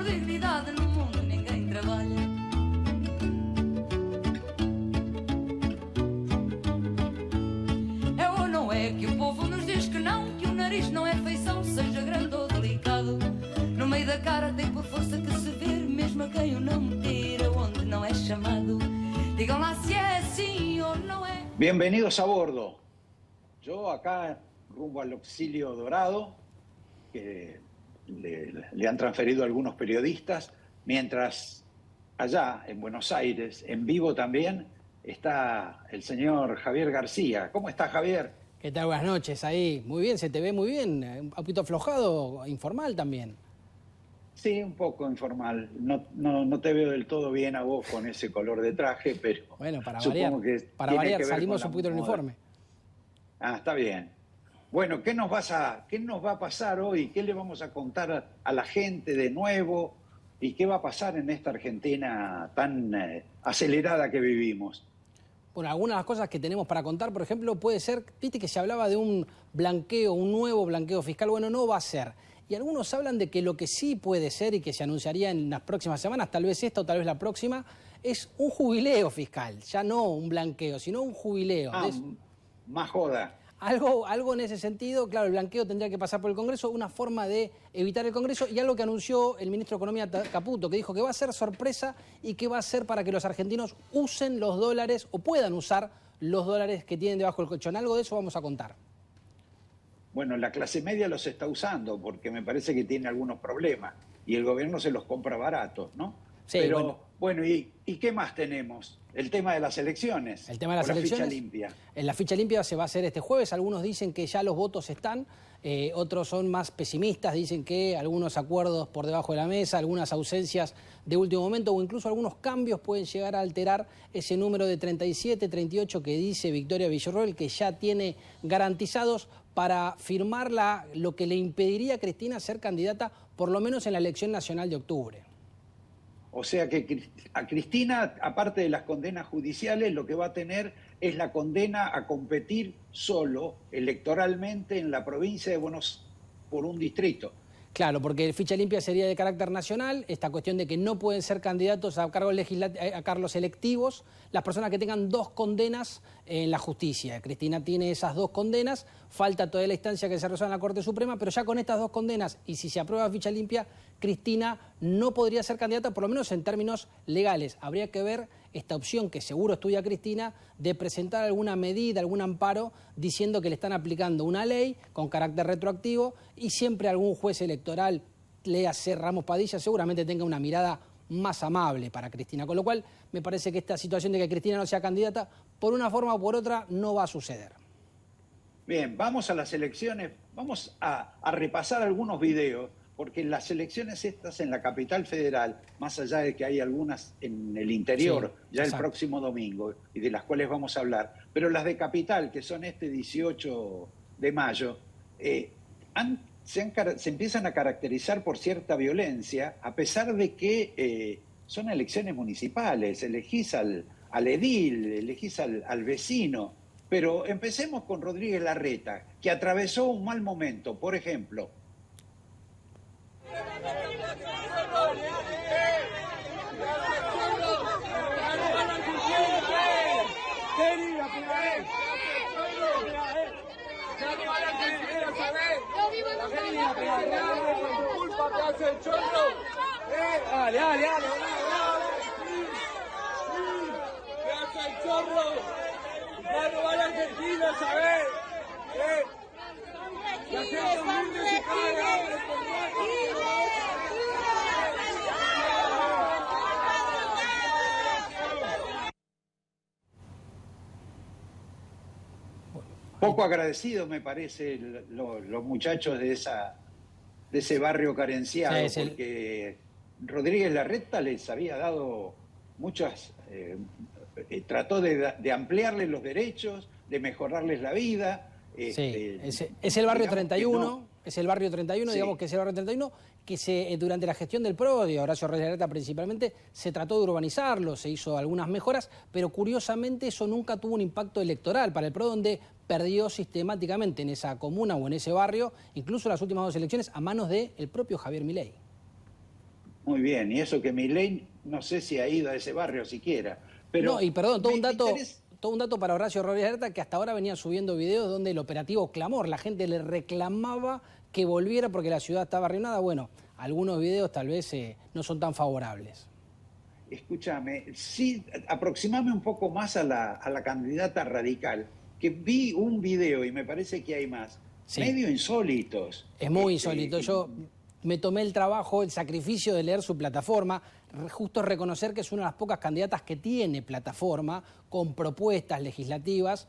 dignidade no mundo ninguém trabalha. É ou não é que o povo nos diz que não, que o nariz não é feição, seja grande ou delicado. No meio da cara tem por força que se ver, mesmo a quem o não meter aonde não é chamado. Digam lá si é assim o no es. Bienvenidos a bordo. Yo acá rumbo al Auxilio Dorado, que le han transferido algunos periodistas, mientras allá en Buenos Aires, en vivo también, está el señor Javier García. ¿Cómo está, Javier? ¿Qué tal? Buenas noches ahí. Muy bien, se te ve muy bien. Un poquito aflojado, informal también. Sí, un poco informal. No te veo del todo bien a vos con ese color de traje, pero bueno, para variar, que salimos un poquito del uniforme. Ah, está bien. Bueno, ¿qué nos va a pasar hoy? ¿Qué le vamos a contar a la gente de nuevo? ¿Y qué va a pasar en esta Argentina tan acelerada que vivimos? Bueno, algunas de las cosas que tenemos para contar, por ejemplo, puede ser, viste que se hablaba de un blanqueo, un nuevo blanqueo fiscal. Bueno, no va a ser. Y algunos hablan de que lo que sí puede ser y que se anunciaría en las próximas semanas, tal vez esta o tal vez la próxima, es un jubileo fiscal. Ya no un blanqueo, sino un jubileo. Ah, más joda. Algo en ese sentido. Claro, el blanqueo tendría que pasar por el Congreso, una forma de evitar el Congreso, y algo que anunció el ministro de Economía Caputo, que dijo que va a ser sorpresa y que va a ser para que los argentinos usen los dólares o puedan usar los dólares que tienen debajo del colchón. Algo de eso vamos a contar. Bueno, la clase media los está usando porque me parece que tiene algunos problemas y el gobierno se los compra baratos, ¿no? Sí, pero bueno, ¿y qué más tenemos? El tema de las elecciones. El tema de las elecciones. La ficha limpia. La ficha limpia se va a hacer este jueves. Algunos dicen que ya los votos están, otros son más pesimistas, dicen que algunos acuerdos por debajo de la mesa, algunas ausencias de último momento o incluso algunos cambios pueden llegar a alterar ese número de 37, 38 que dice Victoria Villarroel, que ya tiene garantizados para firmar lo que le impediría a Cristina ser candidata, por lo menos en la elección nacional de octubre. O sea que a Cristina, aparte de las condenas judiciales, lo que va a tener es la condena a competir solo electoralmente en la provincia de Buenos Aires por un distrito. Claro, porque ficha limpia sería de carácter nacional, esta cuestión de que no pueden ser candidatos a cargos electivos las personas que tengan 2 condenas en la justicia. Cristina tiene esas 2 condenas, falta toda la instancia que se resuelva en la Corte Suprema, pero ya con estas 2 condenas, y si se aprueba ficha limpia, Cristina no podría ser candidata, por lo menos en términos legales. Habría que ver esta opción que seguro estudia Cristina de presentar alguna medida, algún amparo diciendo que le están aplicando una ley con carácter retroactivo y siempre algún juez electoral, léase Ramos Padilla, seguramente tenga una mirada más amable para Cristina. Con lo cual me parece que esta situación de que Cristina no sea candidata, por una forma o por otra, no va a suceder. Bien, vamos a las elecciones, vamos a repasar algunos videos, porque las elecciones estas en la capital federal, más allá de que hay algunas en el interior, sí, ya exacto, el próximo domingo, y de las cuales vamos a hablar, pero las de capital, que son este 18 de mayo, se empiezan a caracterizar por cierta violencia, a pesar de que son elecciones municipales, elegís al edil, elegís al vecino. Pero empecemos con Rodríguez Larreta, que atravesó un mal momento, por ejemplo. Dale. ¿Qué hace el chorro? Va a robar a Argentina, ¿sabes? La gente humilde se cae de hambre por Poco agradecidos me parece los muchachos de ese barrio carenciado, sí, porque Rodríguez Larreta les había dado muchas, trató de ampliarles los derechos, de mejorarles la vida. Sí, es el barrio 31, es el barrio 31, sí, digamos que es el barrio 31, que durante la gestión del PRO, de Horacio Rodríguez Larreta principalmente, se trató de urbanizarlo, se hizo algunas mejoras, pero curiosamente eso nunca tuvo un impacto electoral para el PRO, donde perdió sistemáticamente en esa comuna o en ese barrio, incluso en las últimas 2 elecciones, a manos del propio Javier Milei. Muy bien, y eso que Milei no sé si ha ido a ese barrio siquiera. Pero no, y perdón, todo me un dato... interesa- Todo un dato para Horacio Rodríguez Larreta, que hasta ahora venía subiendo videos donde el operativo Clamor, la gente le reclamaba que volviera porque la ciudad estaba arruinada. Bueno, algunos videos tal vez no son tan favorables. Escúchame, sí, aproximame un poco más a la candidata radical, que vi un video y me parece que hay más, Sí. medio insólitos. Es muy insólito. Yo me tomé el trabajo, el sacrificio de leer su plataforma, justo reconocer que es una de las pocas candidatas que tiene plataforma con propuestas legislativas.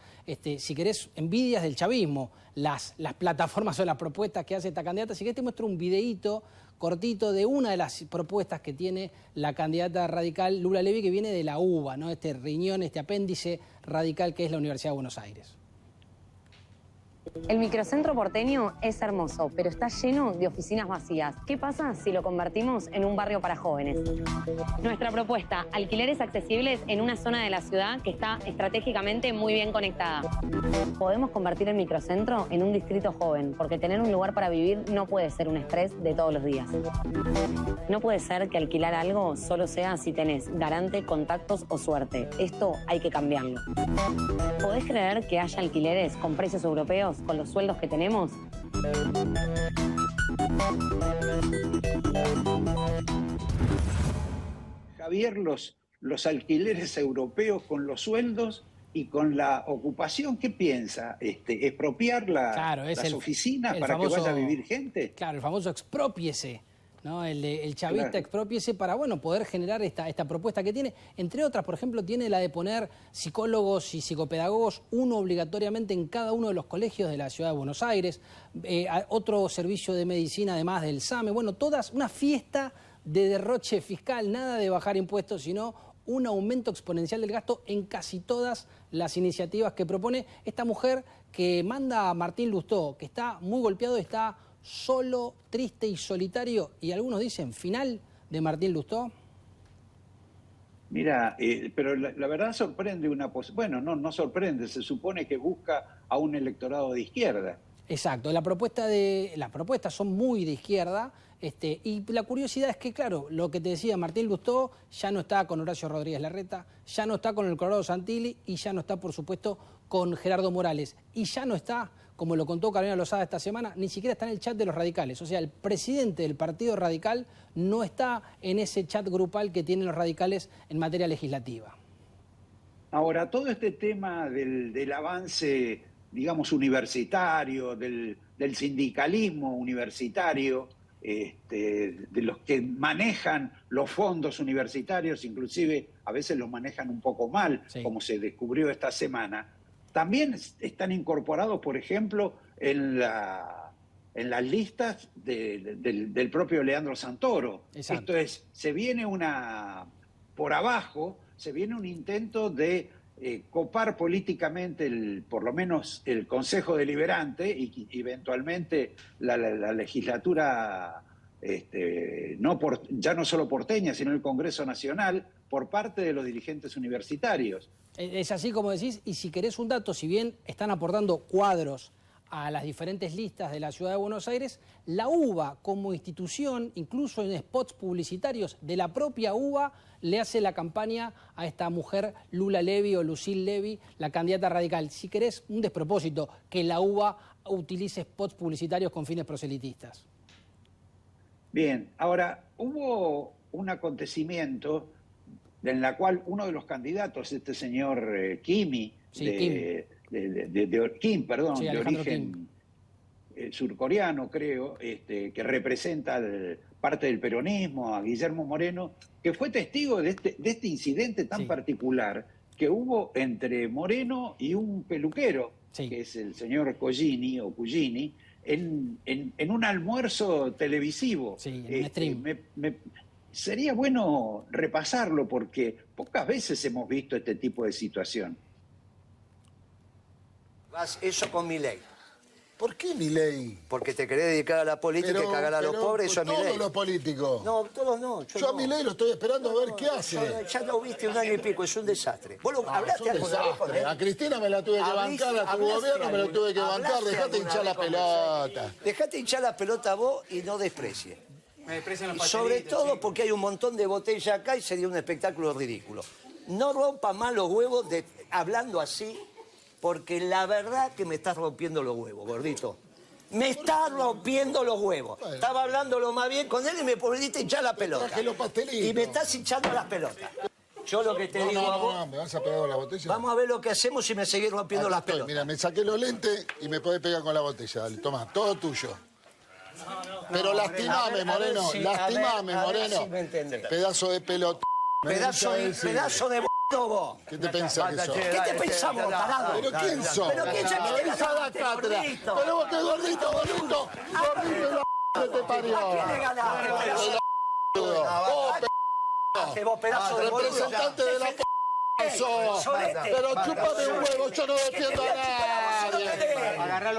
Si querés, envidias del chavismo, las plataformas o las propuestas que hace esta candidata. Si querés te muestro un videíto cortito de una de las propuestas que tiene la candidata radical Lula Levy, que viene de la UBA, ¿no? Este riñón, este apéndice radical que es la Universidad de Buenos Aires. El microcentro porteño es hermoso, pero está lleno de oficinas vacías. ¿Qué pasa si lo convertimos en un barrio para jóvenes? Nuestra propuesta, alquileres accesibles en una zona de la ciudad que está estratégicamente muy bien conectada. Podemos convertir el microcentro en un distrito joven, porque tener un lugar para vivir no puede ser un estrés de todos los días. No puede ser que alquilar algo solo sea si tenés garante, contactos o suerte. Esto hay que cambiarlo. ¿Podés creer que haya alquileres con precios europeos, con los sueldos que tenemos? Javier, los alquileres europeos con los sueldos y con la ocupación, ¿qué piensa? ¿Expropiar Claro, es las oficinas para famoso, que vaya a vivir gente? Claro, el famoso exprópiese, ¿no? El chavista Claro. exprópiese para, bueno, poder generar esta propuesta que tiene. Entre otras, por ejemplo, tiene la de poner psicólogos y psicopedagogos, uno obligatoriamente en cada uno de los colegios de la Ciudad de Buenos Aires, otro servicio de medicina además del SAME, bueno, todas una fiesta de derroche fiscal, nada de bajar impuestos, sino un aumento exponencial del gasto en casi todas las iniciativas que propone esta mujer que manda a Martín Lustó, que está muy golpeado, está solo, triste y solitario, y algunos dicen final de Martín Lustó. Mira, pero la verdad sorprende bueno, no sorprende, se supone que busca a un electorado de izquierda. Exacto, las propuestas son muy de izquierda, y la curiosidad es que, claro, lo que te decía Martín Lustó ya no está con Horacio Rodríguez Larreta, ya no está con el Colorado Santilli y ya no está, por supuesto, con Gerardo Morales. Y ya no está, como lo contó Carolina Lozada esta semana, ni siquiera está en el chat de los radicales. O sea, el presidente del Partido Radical no está en ese chat grupal que tienen los radicales en materia legislativa. Ahora, todo este tema del avance, digamos, universitario, del sindicalismo universitario, de los que manejan los fondos universitarios, inclusive a veces los manejan un poco mal, Sí. como se descubrió esta semana, también están incorporados, por ejemplo, en las listas del propio Leandro Santoro. Exacto. Esto es, por abajo, se viene un intento de copar políticamente por lo menos el Consejo Deliberante y eventualmente la legislatura, ya no solo porteña, sino el Congreso Nacional, por parte de los dirigentes universitarios. Es así como decís, y si querés un dato, si bien están aportando cuadros a las diferentes listas de la Ciudad de Buenos Aires, la UBA como institución, incluso en spots publicitarios de la propia UBA, le hace la campaña a esta mujer Lula Levy o Lucille Levy, la candidata radical. Si querés, un despropósito que la UBA utilice spots publicitarios con fines proselitistas. Bien, ahora, hubo un acontecimiento en la cual uno de los candidatos, este señor Kimi, Sí, Kim, perdón, Sí, de Alejandro origen surcoreano, creo, que representa parte del peronismo, a Guillermo Moreno, que fue testigo de este incidente tan Sí. particular que hubo entre Moreno y un peluquero, Sí. que es el señor Cugini, en un almuerzo televisivo. Sí, en un stream. Sería bueno repasarlo porque pocas veces hemos visto este tipo de situación. Eso con Milei. ¿Por qué Milei? Porque te querés dedicar a la política y cagar a los pobres, eso es Milei. Todos los políticos. No, todos no. Yo a no. Milei lo estoy esperando a ver qué hace. Ya lo viste un año y pico, es un desastre. ¿Vos lo Es hablaste un alguna vez con desastre. él? A Cristina me la tuve que ¿Habliste- bancar, a tu hablaste gobierno me lo tuve que alguna- bancar. hablaste Dejate alguna hinchar la vez con él? pelota. Dejate hinchar la pelota vos y no desprecies. Y sobre todo porque hay un montón de botellas acá y sería un espectáculo ridículo. No rompa más los huevos hablando así, porque la verdad que me estás rompiendo los huevos, gordito. Me estás rompiendo los huevos. Bueno. Estaba hablando lo más bien con él y me volviste hinchar la pelota. traje los pastelitos. Y me estás hinchando las pelotas. Yo lo que te digo a vos... No, ¿me vas a pegar con la botella? Vamos a ver lo que hacemos si me seguís rompiendo Acá las estoy. pelotas. Mira, me saqué los lentes y me podés pegar con la botella. Dale, toma, todo tuyo. Pero lastimame, a ver Moreno. si- Lastimame, a ver Moreno. si me entendés. Pedazo de pelota. Pedazo de vos. ¿Qué te pensás que sos? ¿Qué te pensamos, tarado? ¿Pero quién sos? ¿Pero quién sos? Me venís a dar cátedra. Pero vos qué gordito, gordito. Gordito la que te parió. ¿A quién le ganaste? Vos, pedazo de boludo. Representante de la sos. Pero chúpame un huevo, yo no defiendo a nadie.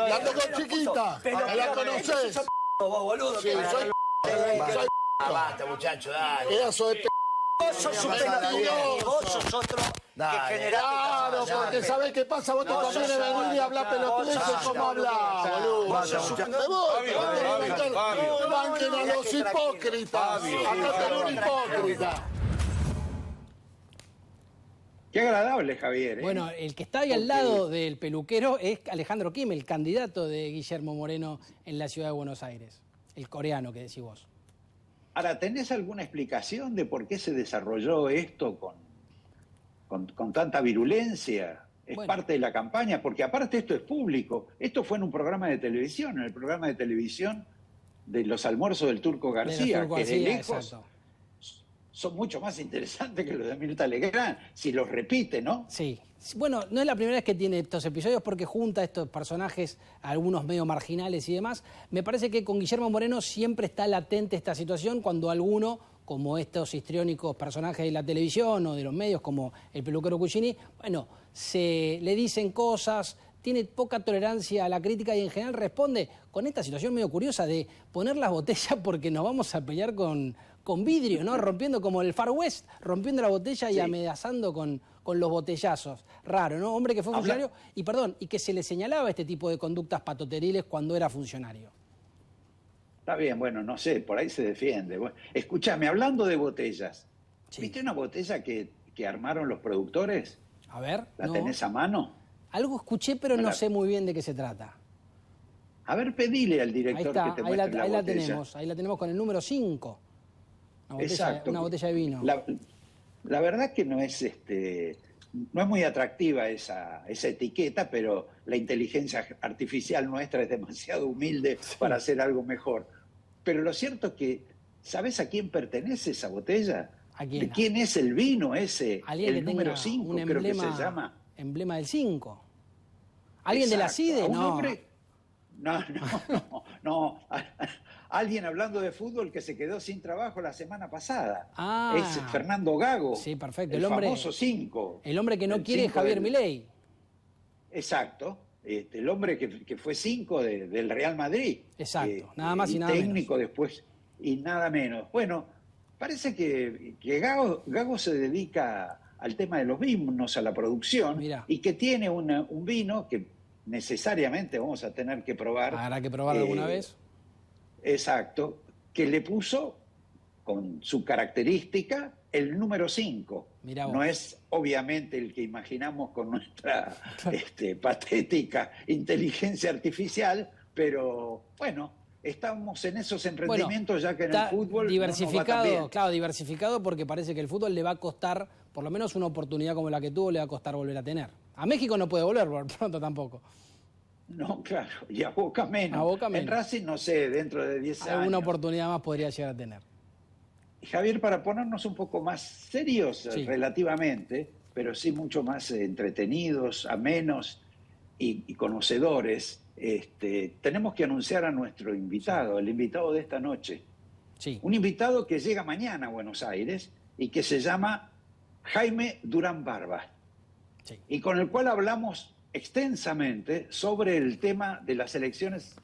La tengo chiquita. ¿Me la conocés? Vos, boludo. Sí, soy Basta, muchacho, dale. pedazo de Vos sos un pelotudo y vos sos otro que generaste... Claro, porque ¿sabés qué pasa? Vos te conviene venir y hablar pelotudeces como hablás, boludo. Me voy, banquen a los hipócritas. Acá tengo un hipócrita. Qué agradable, Javier. ¿eh? Bueno, el que está ahí al lado del peluquero es Alejandro Kim, el candidato de Guillermo Moreno en la ciudad de Buenos Aires. El coreano que decís vos. Ahora, ¿tenés alguna explicación de por qué se desarrolló esto con tanta virulencia? ¿Es Bueno. parte de la campaña? Porque aparte esto es público. Esto fue en un programa de televisión, en el programa de televisión de los almuerzos del Turco García, Turco que de García, lejos exacto. son mucho más interesantes que los de Mirta Legrand, si los repite, ¿no? Sí. Bueno, no es la primera vez que tiene estos episodios porque junta estos personajes, algunos medio marginales y demás. Me parece que con Guillermo Moreno siempre está latente esta situación cuando alguno, como estos histriónicos personajes de la televisión o de los medios, como el peluquero Cucini, bueno, se le dicen cosas, tiene poca tolerancia a la crítica y en general responde con esta situación medio curiosa de poner las botellas porque nos vamos a pelear con vidrio, ¿no? Rompiendo como el Far West, rompiendo la botella y amenazando con los botellazos. Raro, ¿no? Hombre que fue funcionario y que se le señalaba este tipo de conductas patoteriles cuando era funcionario. Está bien, bueno, no sé, por ahí se defiende. Bueno, escúchame, hablando de botellas, Sí. ¿viste una botella que armaron los productores? A ver, ¿La no. tenés a mano? Algo escuché, pero no La- sé muy bien de qué se trata. A ver, pedile al Ahí director está, que te ahí muestre la botella. tenemos, ahí la tenemos con el número 5. Exacto. Una botella de vino. La verdad que no es no es muy atractiva esa etiqueta, pero la inteligencia artificial nuestra es demasiado humilde para hacer algo mejor. Pero lo cierto es que, ¿sabes a quién pertenece esa botella? ¿A quién? ¿De quién es el vino ese? Alguien El que número tenga 5, un creo que se llama. emblema del 5. ¿Alguien de la Exacto. CIDE? A un No. hombre- No. Alguien hablando de fútbol que se quedó sin trabajo la semana pasada. Ah. Es Fernando Gago. Sí, perfecto. El El hombre- famoso 5. El hombre que no El quiere es 5 Javier del- Milei. Exacto. El hombre que fue 5 del Real Madrid. Exacto, nada más y nada técnico después y nada menos. Bueno, parece que Gago se dedica al tema de los vinos, a la producción, Mirá. y que tiene un vino que necesariamente vamos a tener que probar. Habrá que probarlo alguna vez. Exacto, que le puso con su característica el número 5. Mirá vos. No es obviamente el que imaginamos con nuestra patética inteligencia artificial, pero bueno, estamos en esos emprendimientos ya que en el está fútbol diversificado, no nos va tan bien. claro, diversificado porque parece que el fútbol le va a costar, por lo menos una oportunidad como la que tuvo, le va a costar volver a tener. A México no puede volver por pronto tampoco. No, claro, y a Boca menos. A Boca menos. En Racing, no sé, dentro de 10 años. Alguna oportunidad más podría llegar a tener. Javier, para ponernos un poco más serios Sí. relativamente, pero sí mucho más entretenidos, amenos y conocedores, tenemos que anunciar a nuestro invitado, el invitado de esta noche. Sí. Un invitado que llega mañana a Buenos Aires y que se llama Jaime Durán Barba, Sí. y con el cual hablamos extensamente sobre el tema de las elecciones,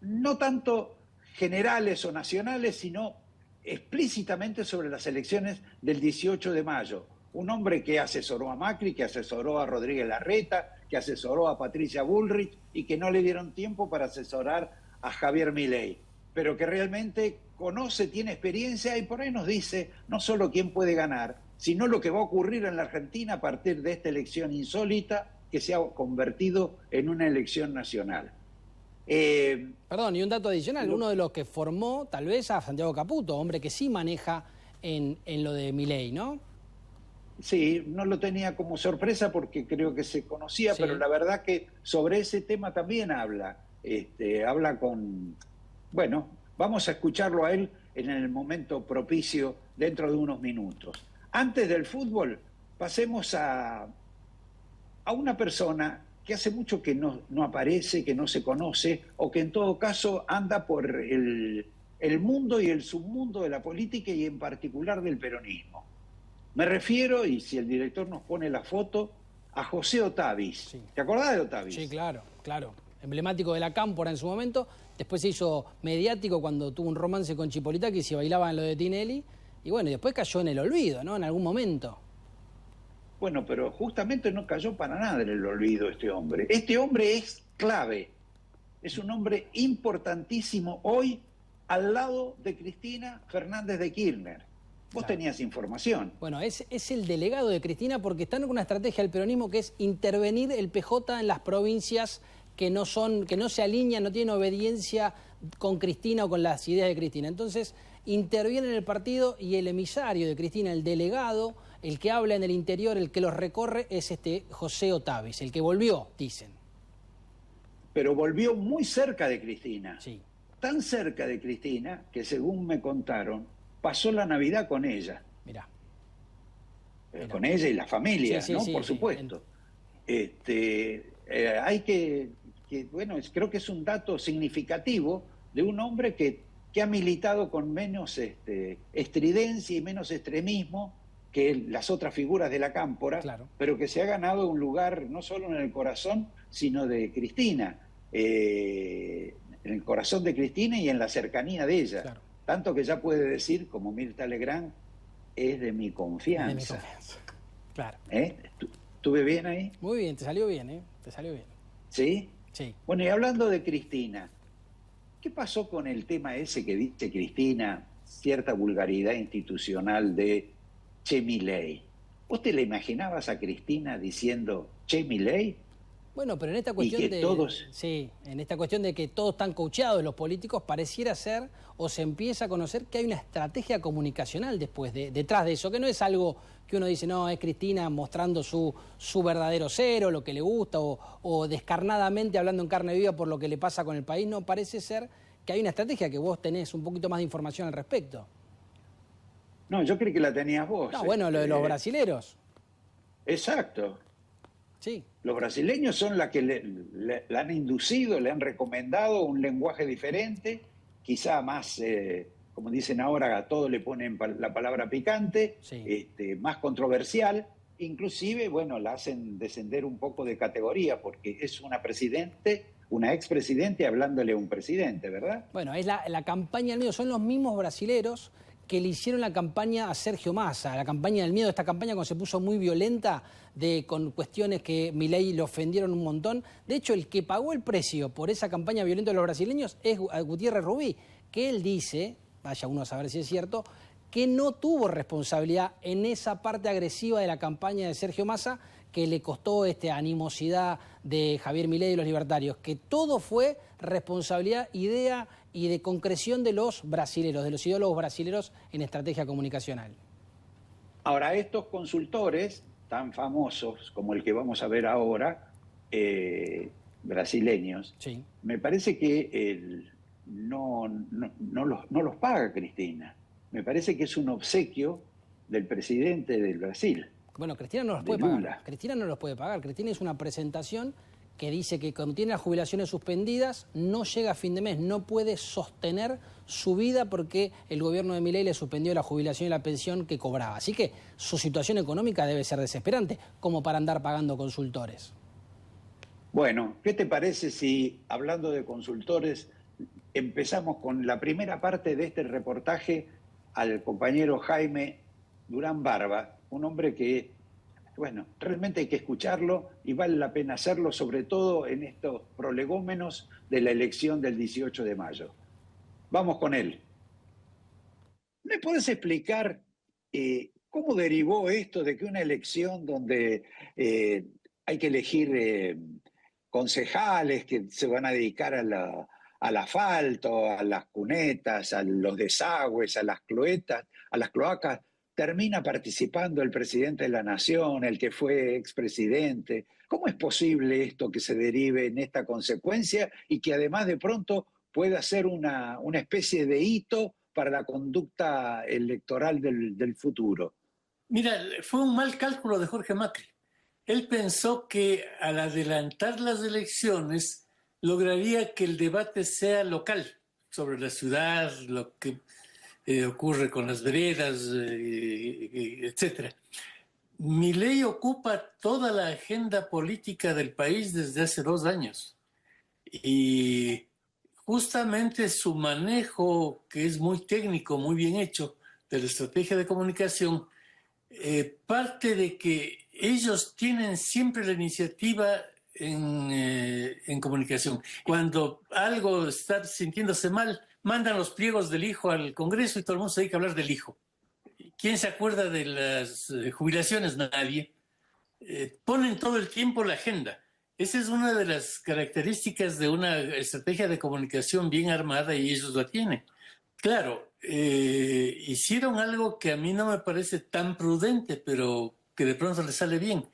no tanto generales o nacionales, sino explícitamente sobre las elecciones del 18 de mayo. Un hombre que asesoró a Macri, que asesoró a Rodríguez Larreta, que asesoró a Patricia Bullrich y que no le dieron tiempo para asesorar a Javier Milei. pero que realmente conoce, tiene experiencia y por ahí nos dice no solo quién puede ganar, sino lo que va a ocurrir en la Argentina a partir de esta elección insólita que se ha convertido en una elección nacional. Perdón, y un dato adicional, uno de los que formó tal vez a Santiago Caputo, hombre que sí maneja en lo de Milei, ¿no? Sí, no lo tenía como sorpresa porque creo que se conocía, Sí. pero la verdad que sobre ese tema también habla. Habla con... Bueno, vamos a escucharlo a él en el momento propicio dentro de unos minutos. Antes del fútbol, pasemos a una persona que hace mucho que no aparece, que no se conoce, o que en todo caso anda por el mundo y el submundo de la política y en particular del peronismo. Me refiero, y si el director nos pone la foto, a José Otavis. Sí. ¿Te acordás de Otavis? Sí, claro, claro. Emblemático de la Cámpora en su momento, después se hizo mediático cuando tuvo un romance con Chipolitakis y bailaba en lo de Tinelli, y bueno, y después cayó en el olvido, ¿no? En algún momento. Bueno, pero justamente no cayó para nada en el olvido este hombre. Este hombre es clave, es un hombre importantísimo hoy al lado de Cristina Fernández de Kirchner. Vos Claro. tenías información. Bueno, es el delegado de Cristina porque están con una estrategia del peronismo que es intervenir el PJ en las provincias que no se alinean, no tienen obediencia con Cristina o con las ideas de Cristina. Entonces, interviene en el partido y el emisario de Cristina, el delegado, el que habla en el interior, el que los recorre, es José Otavis, el que volvió, dicen. Pero volvió muy cerca de Cristina. Sí. Tan cerca de Cristina que, según me contaron, pasó la Navidad con ella. Mirá. Con ella y la familia, Sí, sí, ¿no? sí, Por sí. supuesto. Hay que, bueno, creo que es un dato significativo de un hombre que ha militado con menos estridencia y menos extremismo que las otras figuras de la Cámpora, Claro. pero que se ha ganado un lugar no solo en el corazón, sino de Cristina, en el corazón de Cristina y en la cercanía de ella. Claro. Tanto que ya puede decir, como Mirta Legrand, es de mi confianza. De mi confianza. Claro. ¿Estuve bien ahí? Muy bien, te salió bien, ¿eh? Te salió bien. ¿Sí? Sí. Bueno, y hablando de Cristina, ¿qué pasó con el tema ese que dice Cristina, cierta vulgaridad institucional de Che Milei? ¿Vos te la imaginabas a Cristina diciendo Che Milei? Bueno, pero en esta cuestión que todos... Sí, en esta cuestión de que todos están coacheados los políticos, pareciera ser, o se empieza a conocer que hay una estrategia comunicacional detrás de eso, que no es algo que uno dice, no, es Cristina mostrando su verdadero cero, lo que le gusta, o descarnadamente hablando en carne viva por lo que le pasa con el país. No, parece ser que hay una estrategia que vos tenés un poquito más de información al respecto. No, yo creí que la tenías vos. No, bueno, lo de los brasileros. Exacto. Sí. Los brasileños son la que le han inducido, le han recomendado un lenguaje diferente, quizá más, como dicen ahora, a todo le ponen la palabra picante, Sí. Más controversial, inclusive, bueno, la hacen descender un poco de categoría, porque es una expresidente hablándole a un presidente, ¿verdad? Bueno, es la campaña del miedo. Son los mismos brasileros que le hicieron la campaña a Sergio Massa, la campaña del miedo. Esta campaña cuando se puso muy violenta, con cuestiones que Milei le ofendieron un montón. De hecho, el que pagó el precio por esa campaña violenta de los brasileños es Gutiérrez Rubí, que él dice, vaya uno a saber si es cierto, que no tuvo responsabilidad en esa parte agresiva de la campaña de Sergio Massa que le costó animosidad de Javier Milei y los libertarios, que todo fue responsabilidad, idea y de concreción de los brasileros, de los ideólogos brasileros en estrategia comunicacional. Ahora, estos consultores tan famosos como el que vamos a ver ahora, brasileños, Sí. me parece que no los paga Cristina. Me parece que es un obsequio del presidente del Brasil. Bueno, Cristina no los De puede Lula. pagar. Cristina no los puede pagar. Cristina es una presentación que dice que cuando tiene las jubilaciones suspendidas, no llega a fin de mes, no puede sostener su vida porque el gobierno de Milei le suspendió la jubilación y la pensión que cobraba. Así que su situación económica debe ser desesperante, como para andar pagando consultores. Bueno, ¿qué te parece si, hablando de consultores, empezamos con la primera parte de este reportaje al compañero Jaime Durán Barba, un hombre que, bueno, realmente hay que escucharlo y vale la pena hacerlo, sobre todo en estos prolegómenos de la elección del 18 de mayo. Vamos con él. ¿Me puedes explicar cómo derivó esto de que una elección donde hay que elegir concejales que se van a dedicar al asfalto, a las cunetas, a los desagües, a las cloacas, termina participando el presidente de la Nación, el que fue expresidente? ¿Cómo es posible esto que se derive en esta consecuencia y que además de pronto pueda ser una especie de hito para la conducta electoral del futuro? Mira, fue un mal cálculo de Jorge Macri. Él pensó que al adelantar las elecciones lograría que el debate sea local, sobre la ciudad, lo que ocurre con las veredas, etc. Milei ocupa toda la agenda política del país desde hace 2 años. Y justamente su manejo, que es muy técnico, muy bien hecho, de la estrategia de comunicación, parte de que ellos tienen siempre la iniciativa en comunicación. Cuando algo está sintiéndose mal, mandan los pliegos del hijo al Congreso y todo el mundo se dedica a hablar del hijo. ¿Quién se acuerda de las jubilaciones? Nadie. Ponen todo el tiempo la agenda. Esa es una de las características de una estrategia de comunicación bien armada y ellos la tienen. Claro, hicieron algo que a mí no me parece tan prudente, pero que de pronto les sale bien.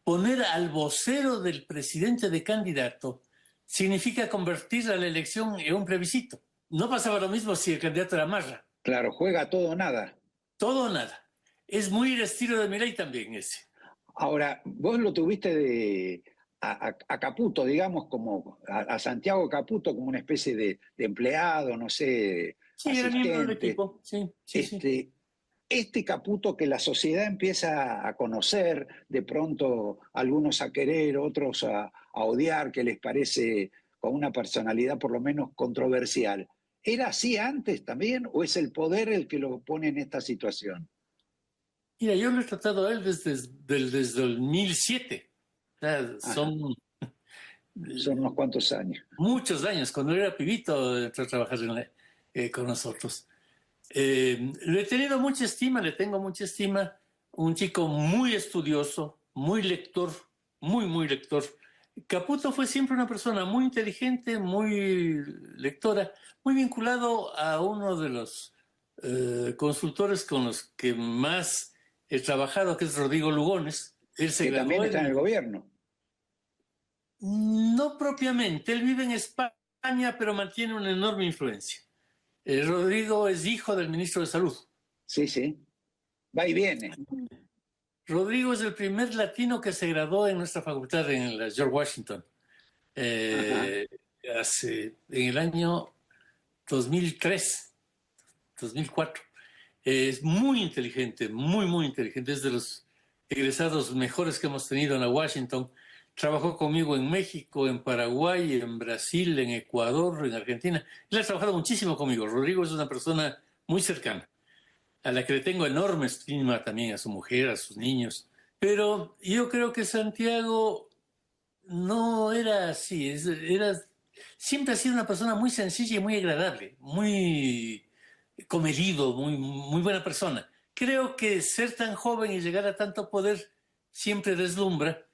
Poner al vocero del presidente de candidato significa convertir a la elección en un plebiscito. No pasaba lo mismo si el candidato era Marra. Claro, juega todo o nada. Todo o nada. Es muy el estilo de Milei también ese. Ahora, vos lo tuviste a Caputo, digamos, como a Santiago Caputo como una especie de empleado, no sé, sí, asistente. Era miembro del equipo. Sí, sí. Este Caputo que la sociedad empieza a conocer, de pronto algunos a querer, otros a odiar, que les parece con una personalidad por lo menos controversial. ¿Era así antes también o es el poder el que lo pone en esta situación? Mira, yo lo he tratado a él desde el 2007. O sea, son unos cuantos años. Muchos años. Cuando él era pibito, entró a trabajar con nosotros. Le he tenido mucha estima, le tengo mucha estima. Un chico muy estudioso, muy lector, muy lector. Caputo fue siempre una persona muy inteligente, muy lectora, muy vinculado a uno de los consultores con los que más he trabajado, que es Rodrigo Lugones. Él se que también está en el gobierno. No propiamente, él vive en España, pero mantiene una enorme influencia. Rodrigo es hijo del ministro de Salud. Sí, sí, va y viene. Rodrigo es el primer latino que se graduó en nuestra facultad en la George Washington. En el año 2003, 2004. Es muy inteligente, muy inteligente. Es de los egresados mejores que hemos tenido en la Washington. Trabajó conmigo en México, en Paraguay, en Brasil, en Ecuador, en Argentina. Él ha trabajado muchísimo conmigo. Rodrigo es una persona muy cercana, a la que le tengo enorme estima también, a su mujer, a sus niños. Pero yo creo que Santiago no era así. Siempre ha sido una persona muy sencilla y muy agradable, muy comedido, muy buena persona. Creo que ser tan joven y llegar a tanto poder siempre deslumbra.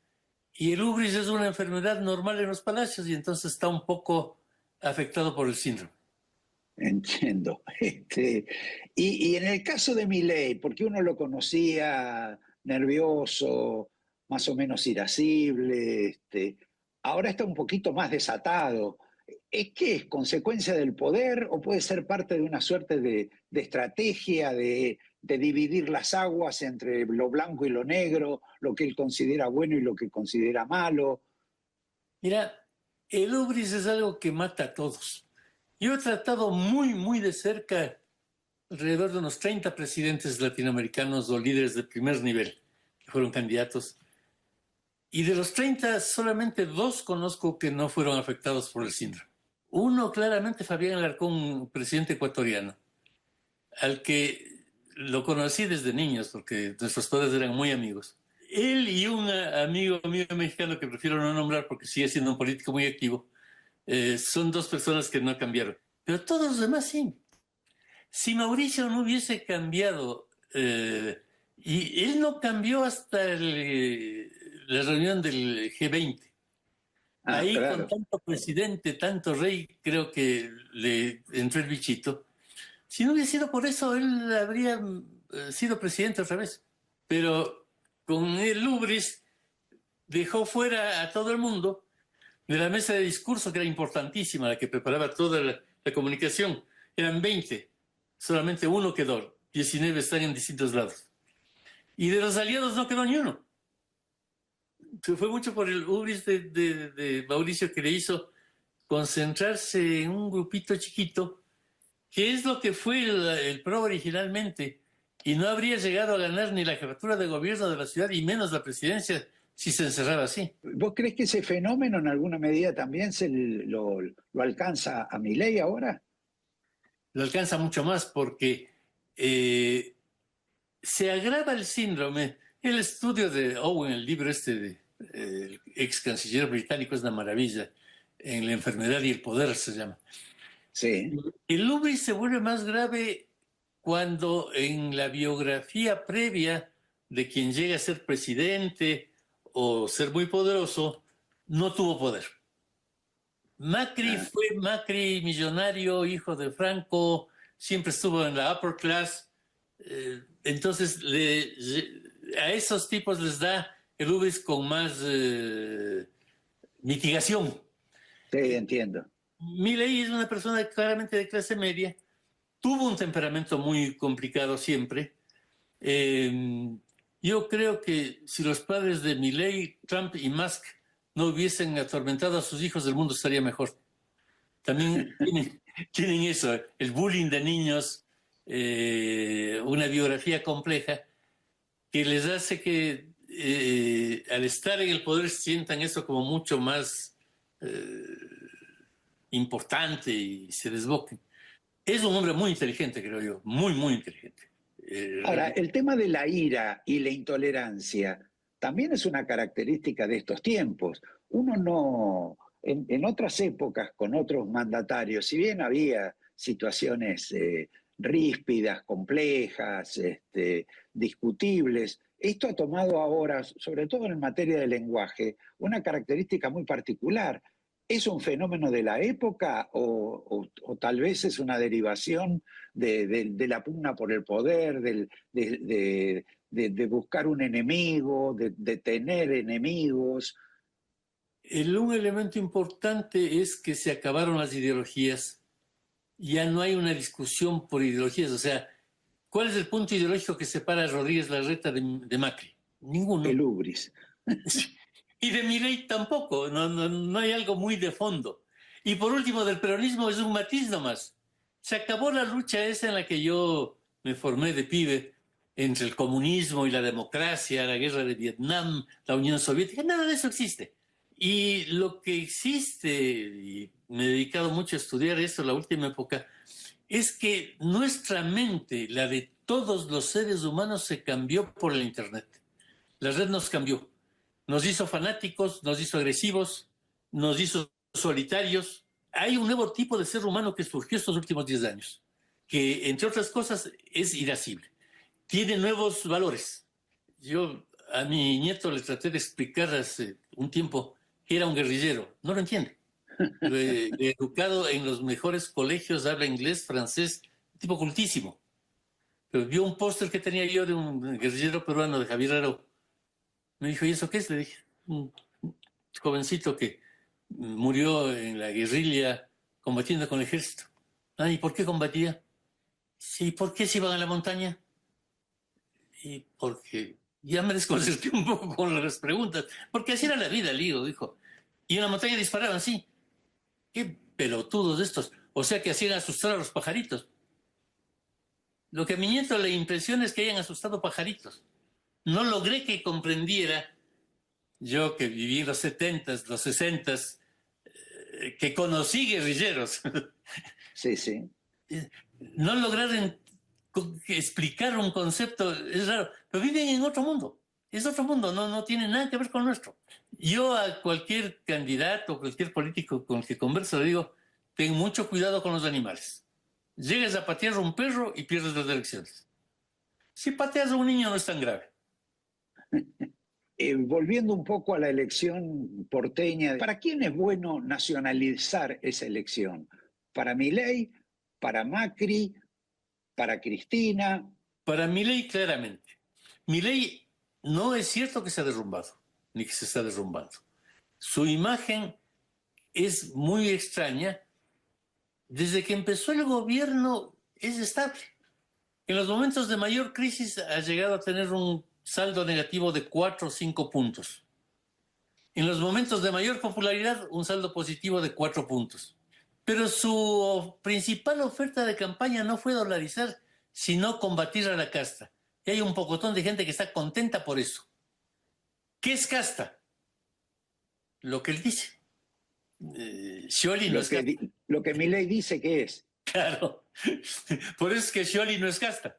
Y el ubris es una enfermedad normal en los palacios y entonces está un poco afectado por el síndrome. Entiendo. Y en el caso de Milei, porque uno lo conocía nervioso, más o menos irascible, ahora está un poquito más desatado. ¿Es qué? ¿Es consecuencia del poder o puede ser parte de una suerte de estrategia de dividir las aguas entre lo blanco y lo negro, lo que él considera bueno y lo que considera malo? Mira, el ubris es algo que mata a todos. Yo he tratado muy de cerca alrededor de unos 30 presidentes latinoamericanos o líderes de primer nivel que fueron candidatos. Y de los 30, solamente 2 conozco que no fueron afectados por el síndrome. Uno, claramente, Fabián Alarcón, presidente ecuatoriano, al que lo conocí desde niños, porque nuestros padres eran muy amigos. Él y un amigo mío mexicano, que prefiero no nombrar porque sigue siendo un político muy activo, son 2 personas que no cambiaron. pero todos los demás sí. Si Mauricio no hubiese cambiado, y él no cambió hasta la reunión del G20. Ahí claro. con tanto presidente, tanto rey, creo que le entró el bichito. Si no hubiera sido por eso, él habría sido presidente otra vez. Pero con el hubris dejó fuera a todo el mundo de la mesa de discurso, que era importantísima, la que preparaba toda la comunicación. Eran 20, solamente uno quedó, 19 están en distintos lados. Y de los aliados no quedó ni uno. Se fue mucho por el hubris de Mauricio, que le hizo concentrarse en un grupito chiquito, que es lo que fue el PRO originalmente, y no habría llegado a ganar ni la jefatura de gobierno de la ciudad y menos la presidencia si se encerraba así. ¿Vos crees que ese fenómeno en alguna medida también lo alcanza a Milei ahora? Lo alcanza mucho más porque se agrava el síndrome. El estudio de Owen, el libro el ex canciller británico, es una maravilla. En la enfermedad y el poder se llama. Sí. El hubris se vuelve más grave cuando en la biografía previa de quien llega a ser presidente o ser muy poderoso, no tuvo poder. Macri fue Macri, millonario, hijo de Franco, siempre estuvo en la upper class. Entonces a esos tipos les da el hubris con más mitigación. Sí, entiendo. Milei es una persona claramente de clase media, tuvo un temperamento muy complicado siempre. Yo creo que si los padres de Milei, Trump y Musk no hubiesen atormentado a sus hijos, el mundo estaría mejor. También tienen eso, el bullying de niños, una biografía compleja que les hace que al estar en el poder sientan eso como mucho más importante y se desboquen. Es un hombre muy inteligente, creo yo, muy, muy inteligente. Ahora, el tema de la ira y la intolerancia también es una característica de estos tiempos. Uno no, en otras épocas, con otros mandatarios, si bien había situaciones ríspidas, complejas, discutibles, esto ha tomado ahora, sobre todo en materia de lenguaje, una característica muy particular. ¿Es un fenómeno de la época o tal vez es una derivación de la pugna por el poder, de buscar un enemigo, de tener enemigos? Un elemento importante es que se acabaron las ideologías. Ya no hay una discusión por ideologías. O sea, ¿cuál es el punto ideológico que separa a Rodríguez Larreta de Macri? Ninguno. El hubris. Y de Milei tampoco, no hay algo muy de fondo. Y por último, del peronismo es un matiz nomás. Se acabó la lucha esa en la que yo me formé de pibe, entre el comunismo y la democracia, la guerra de Vietnam, la Unión Soviética, nada de eso existe. Y lo que existe, y me he dedicado mucho a estudiar esto en la última época, es que nuestra mente, la de todos los seres humanos, se cambió por el Internet. La red nos cambió. Nos hizo fanáticos, nos hizo agresivos, nos hizo solitarios. Hay un nuevo tipo de ser humano que surgió estos últimos 10 años, que, entre otras cosas, es irascible. Tiene nuevos valores. Yo a mi nieto le traté de explicar hace un tiempo que era un guerrillero. No lo entiende. Educado en los mejores colegios, habla inglés, francés, tipo cultísimo. Pero vio un póster que tenía yo de un guerrillero peruano, de Javier Arau. Me dijo, ¿y eso qué es? Le dije, un jovencito que murió en la guerrilla combatiendo con el ejército. Ah, ¿y por qué combatía? Sí, ¿por qué se iban a la montaña? Y porque ya me desconcerté un poco con las preguntas. Porque así era la vida, Lío, dijo. Y en la montaña disparaban, sí. Qué pelotudos estos. O sea que hacían asustar a los pajaritos. Lo que a mi nieto le impresiona es que hayan asustado pajaritos. No logré que comprendiera, yo que viví en los 70s, los 60s, que conocí guerrilleros. Sí, sí. No lograron explicar un concepto, es raro, pero viven en otro mundo. Es otro mundo, no tiene nada que ver con nuestro. Yo a cualquier candidato, cualquier político con el que converso, le digo, ten mucho cuidado con los animales. Llegas a patear a un perro y pierdes las elecciones. Si pateas a un niño no es tan grave. Volviendo un poco a la elección porteña, ¿para quién es bueno nacionalizar esa elección? ¿Para Milei? ¿Para Macri? ¿Para Cristina? Para Milei, claramente. Milei no es cierto que se ha derrumbado, ni que se está derrumbando. Su imagen es muy extraña. Desde que empezó el gobierno es estable. En los momentos de mayor crisis ha llegado a tener un saldo negativo de 4 o 5 puntos. En los momentos de mayor popularidad, un saldo positivo de 4 puntos. Pero su principal oferta de campaña no fue dolarizar, sino combatir a la casta. Y hay un pocotón de gente que está contenta por eso. ¿Qué es casta? Lo que él dice. Scioli no es casta. Lo que Milei dice que es. Claro. Por eso es que Scioli no es casta.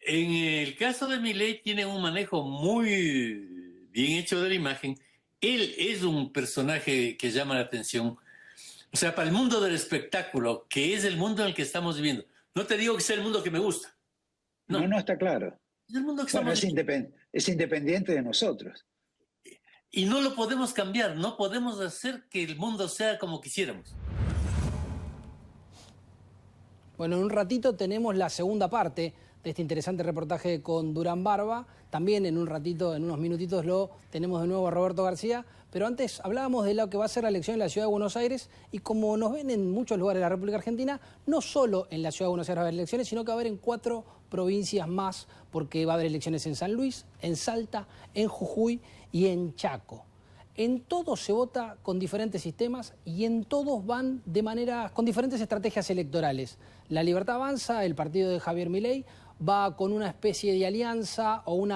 En el caso de Milei tiene un manejo muy bien hecho de la imagen. Él es un personaje que llama la atención. O sea, para el mundo del espectáculo, que es el mundo en el que estamos viviendo. No te digo que sea el mundo que me gusta. No, está claro. Es el mundo que Bueno, estamos es independiente de nosotros. Y no lo podemos cambiar, no podemos hacer que el mundo sea como quisiéramos. Bueno, en un ratito tenemos la segunda parte de este interesante reportaje con Durán Barba. También en un ratito, en unos minutitos, lo tenemos de nuevo a Roberto García. Pero antes hablábamos de lo que va a ser la elección en la Ciudad de Buenos Aires. Y como nos ven en muchos lugares de la República Argentina, no solo en la Ciudad de Buenos Aires va a haber elecciones, sino que va a haber en 4 provincias más, porque va a haber elecciones en San Luis, en Salta, en Jujuy y en Chaco. En todos se vota con diferentes sistemas y en todos van con diferentes estrategias electorales. La Libertad Avanza, el partido de Javier Milei, va con una especie de alianza o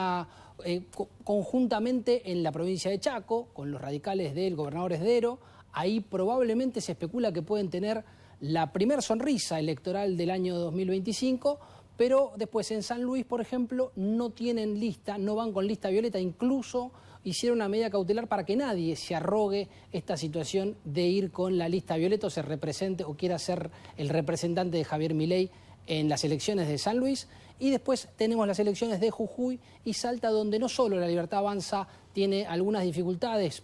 conjuntamente en la provincia de Chaco, con los radicales del gobernador Esdero. Ahí probablemente se especula que pueden tener la primer sonrisa electoral del año 2025, pero después en San Luis, por ejemplo, no tienen lista, no van con lista violeta, incluso hicieron una medida cautelar para que nadie se arrogue esta situación de ir con la lista violeta o se represente o quiera ser el representante de Javier Milei en las elecciones de San Luis. Y después tenemos las elecciones de Jujuy y Salta, donde no solo la Libertad Avanza tiene algunas dificultades,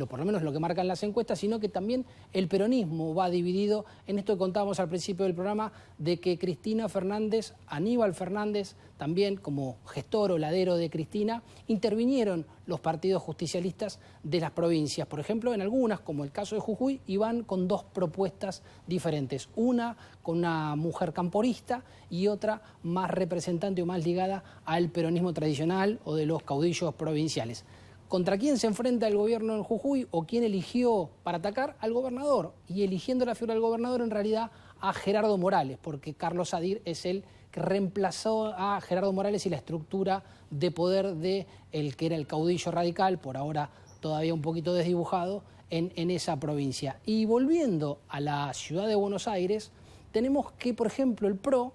por lo menos lo que marcan las encuestas, sino que también el peronismo va dividido en esto que contábamos al principio del programa, de que Cristina Fernández, Aníbal Fernández, también como gestor o ladero de Cristina, intervinieron los partidos justicialistas de las provincias. Por ejemplo, en algunas, como el caso de Jujuy, iban con 2 propuestas diferentes. Una con una mujer camporista y otra más representante o más ligada al peronismo tradicional o de los caudillos provinciales. ¿Contra quién se enfrenta el gobierno en Jujuy o quién eligió para atacar? Al gobernador. Y eligiendo la figura del gobernador, en realidad, a Gerardo Morales, porque Carlos Sadir es el que reemplazó a Gerardo Morales y la estructura de poder de el que era el caudillo radical, por ahora todavía un poquito desdibujado, en esa provincia. Y volviendo a la ciudad de Buenos Aires, tenemos que, por ejemplo, el PRO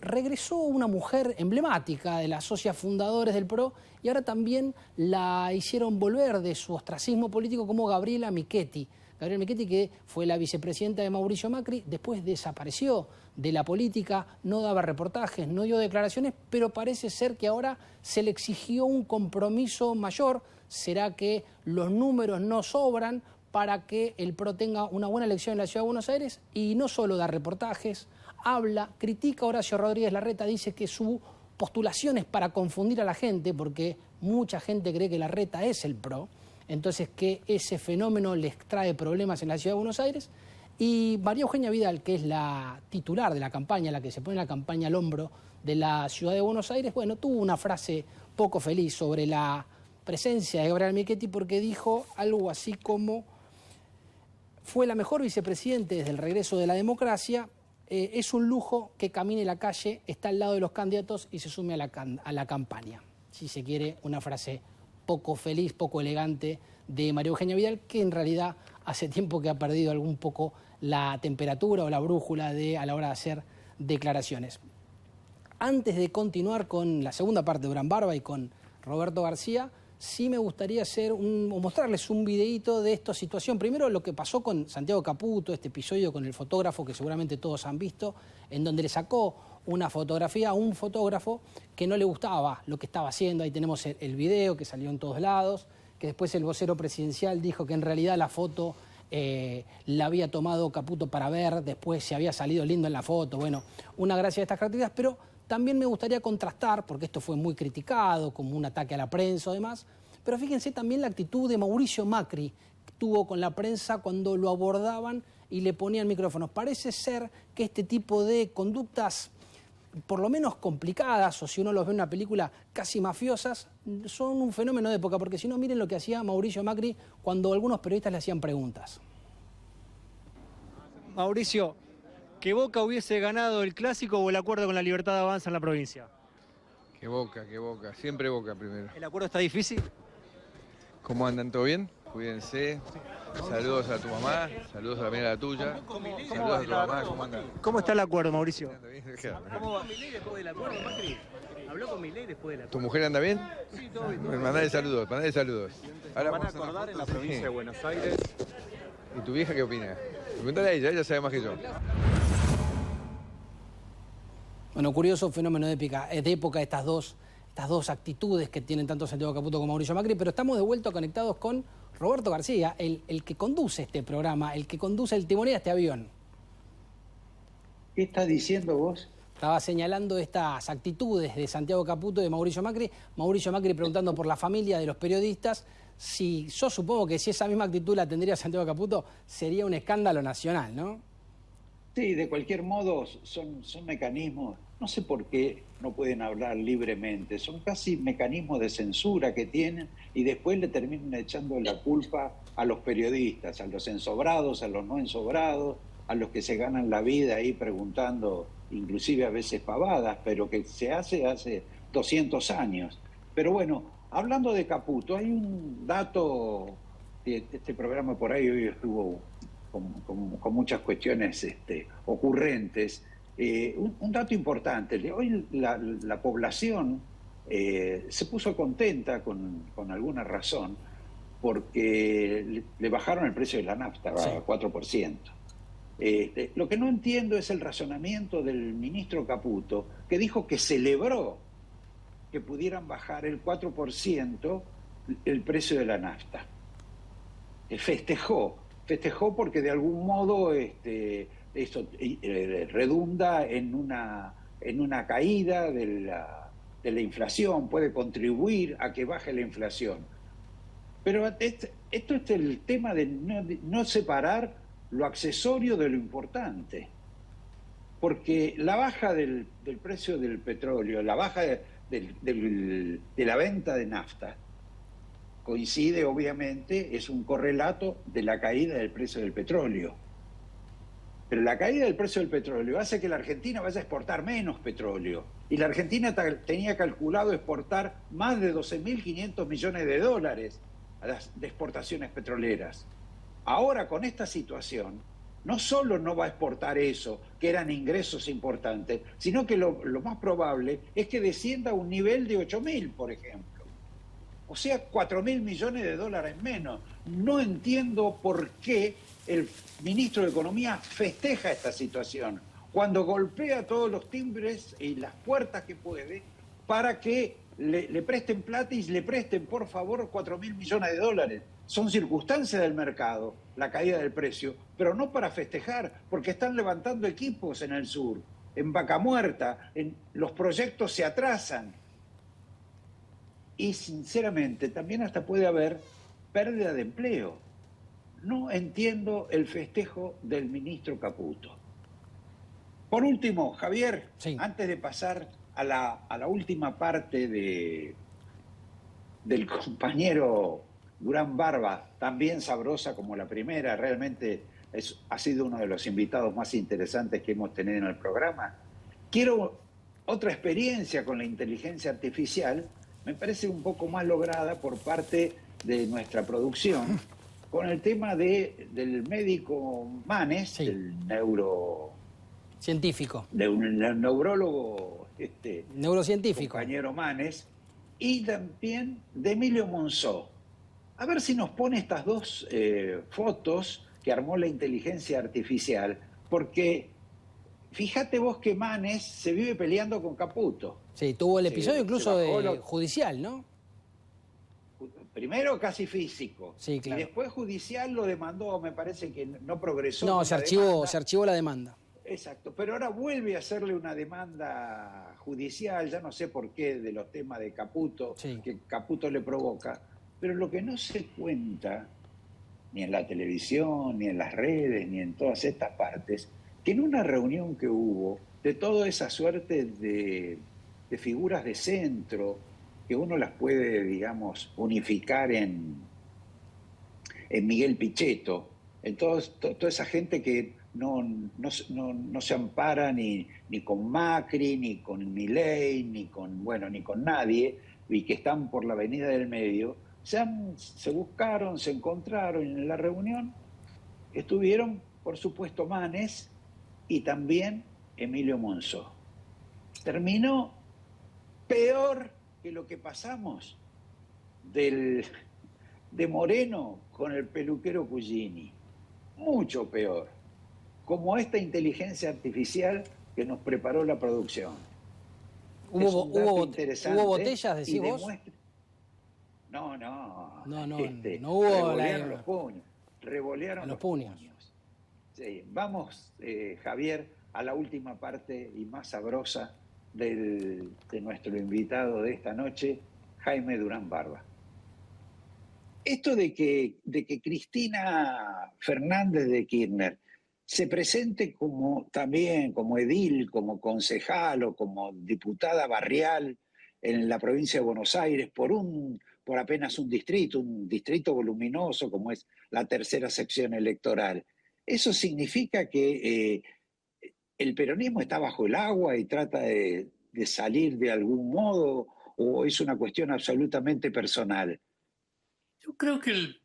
regresó una mujer emblemática de las socias fundadores del PRO y ahora también la hicieron volver de su ostracismo político como Gabriela Michetti. Gabriela Michetti, que fue la vicepresidenta de Mauricio Macri, después desapareció de la política, no daba reportajes, no dio declaraciones, pero parece ser que ahora se le exigió un compromiso mayor. ¿Será que los números no sobran para que el PRO tenga una buena elección en la Ciudad de Buenos Aires? Y no solo da reportajes, habla, critica a Horacio Rodríguez Larreta, dice que su postulación es para confundir a la gente, porque mucha gente cree que Larreta es el PRO, entonces que ese fenómeno les trae problemas en la Ciudad de Buenos Aires. Y María Eugenia Vidal, que es la titular de la campaña, la que se pone la campaña al hombro de la Ciudad de Buenos Aires, bueno, tuvo una frase poco feliz sobre la presencia de Gabriela Michetti, porque dijo algo así como: fue la mejor vicepresidente desde el regreso de la democracia, es un lujo que camine la calle, está al lado de los candidatos y se sume a la campaña. Si se quiere, una frase poco feliz, poco elegante de María Eugenia Vidal, que en realidad hace tiempo que ha perdido algún poco la temperatura o la brújula a la hora de hacer declaraciones. Antes de continuar con la segunda parte de Durán Barba y con Roberto García, sí me gustaría mostrarles un videíto de esta situación. Primero, lo que pasó con Santiago Caputo, este episodio con el fotógrafo que seguramente todos han visto, en donde le sacó una fotografía a un fotógrafo que no le gustaba lo que estaba haciendo. Ahí tenemos el video que salió en todos lados, que después el vocero presidencial dijo que en realidad la foto la había tomado Caputo para ver, después se había salido lindo en la foto. Bueno, una gracia de estas características, pero también me gustaría contrastar, porque esto fue muy criticado, como un ataque a la prensa o demás, pero fíjense también la actitud de Mauricio Macri que tuvo con la prensa cuando lo abordaban y le ponían micrófonos. Parece ser que este tipo de conductas, por lo menos complicadas, o si uno los ve en una película casi mafiosas, son un fenómeno de época, porque si no, miren lo que hacía Mauricio Macri cuando algunos periodistas le hacían preguntas. Mauricio, ¿que Boca hubiese ganado el Clásico o el acuerdo con la Libertad Avanza en la provincia? Que Boca, siempre Boca primero. ¿El acuerdo está difícil? ¿Cómo andan? ¿Todo bien? Cuídense. Saludos a tu mamá, saludos a la mía, a la tuya. Saludos a tu mamá, ¿cómo andan? ¿Cómo está el acuerdo, Mauricio? ¿Cómo va Milei después del acuerdo, Macri? ¿Habló con Milei después del acuerdo? ¿Tu mujer anda bien? Sí, todo bien. Mandale saludos, Ahora van a acordar en la provincia de Buenos Aires. ¿Y tu vieja qué opina? Pregúntale a ella sabe más que yo. Bueno, curioso fenómeno de época estas dos actitudes que tienen tanto Santiago Caputo como Mauricio Macri, pero estamos de vuelta conectados con Roberto García, el que conduce este programa, el que conduce el timonel a este avión. ¿Qué estás diciendo vos? Estaba señalando estas actitudes de Santiago Caputo y de Mauricio Macri preguntando por la familia de los periodistas. Si yo supongo que si esa misma actitud la tendría Santiago Caputo, sería un escándalo nacional, ¿no? Sí, de cualquier modo son mecanismos, no sé por qué no pueden hablar libremente, son casi mecanismos de censura que tienen y después le terminan echando la culpa a los periodistas, a los ensobrados, a los no ensobrados, a los que se ganan la vida ahí preguntando, inclusive a veces pavadas, pero que se hace 200 años. Pero bueno, hablando de Caputo, hay un dato, este programa por ahí hoy estuvo con muchas cuestiones ocurrentes. Un dato importante, hoy la población se puso contenta con alguna razón porque le bajaron el precio de la nafta a 4%. Lo que no entiendo es el razonamiento del ministro Caputo, que dijo que celebró que pudieran bajar el 4% el precio de la nafta. Festejó porque de algún modo esto redunda en una caída de la inflación, puede contribuir a que baje la inflación. Pero esto es el tema de no separar lo accesorio de lo importante. Porque la baja del precio del petróleo, la baja de la venta de nafta, coincide obviamente, es un correlato de la caída del precio del petróleo. Pero la caída del precio del petróleo hace que la Argentina vaya a exportar menos petróleo. Y la Argentina tenía calculado exportar más de 12.500 millones de dólares de exportaciones petroleras. Ahora, con esta situación, no solo no va a exportar eso, que eran ingresos importantes, sino que lo más probable es que descienda a un nivel de 8.000, por ejemplo. O sea, 4.000 millones de dólares menos. No entiendo por qué el ministro de Economía festeja esta situación, cuando golpea todos los timbres y las puertas que puede para que le presten plata y le presten, por favor, 4.000 millones de dólares. Son circunstancias del mercado, la caída del precio, pero no para festejar, porque están levantando equipos en el sur, en Vaca Muerta, los proyectos se atrasan. Y sinceramente también hasta puede haber pérdida de empleo. No entiendo el festejo del ministro Caputo. Por último, Javier, antes de pasar a la última parte del compañero Durán Barba, también sabrosa como la primera, realmente ha sido uno de los invitados más interesantes que hemos tenido en el programa. Quiero otra experiencia con la inteligencia artificial, me parece un poco más lograda por parte de nuestra producción, con el tema del médico Manes, del científico, del neurólogo neurocientífico, compañero Manes, y también de Emilio Monzó. A ver si nos pone estas dos fotos que armó la inteligencia artificial, porque fíjate vos que Manes se vive peleando con Caputo. Sí, tuvo el episodio incluso de judicial, ¿no? Primero casi físico. Sí, claro. Y después judicial lo demandó, me parece que no progresó. No, se archivó la demanda. Exacto, pero ahora vuelve a hacerle una demanda judicial, ya no sé por qué, de los temas de Caputo, que Caputo le provoca, pero lo que no se cuenta, ni en la televisión, ni en las redes, ni en todas estas partes, que en una reunión que hubo de toda esa suerte de figuras de centro, que uno las puede, digamos, unificar en Miguel Pichetto, en toda esa gente que no se ampara ni con Macri, ni con Milei, ni con nadie, y que están por la avenida del medio, se buscaron, se encontraron en la reunión, estuvieron, por supuesto, Manes y también Emilio Monzó. Terminó peor que lo que pasamos de Moreno con el peluquero Cugini. Mucho peor. Como esta inteligencia artificial que nos preparó la producción. ¿Hubo botellas, decís vos? No. No revolearon hubo los puños. Revolearon los puños. Sí. Vamos, Javier, a la última parte y más sabrosa de nuestro invitado de esta noche, Jaime Durán Barba. Esto de que Cristina Fernández de Kirchner se presente también como edil, como concejal o como diputada barrial en la provincia de Buenos Aires por apenas un distrito voluminoso como es la tercera sección electoral. ¿Eso significa que el peronismo está bajo el agua y trata de salir de algún modo, o es una cuestión absolutamente personal? Yo creo que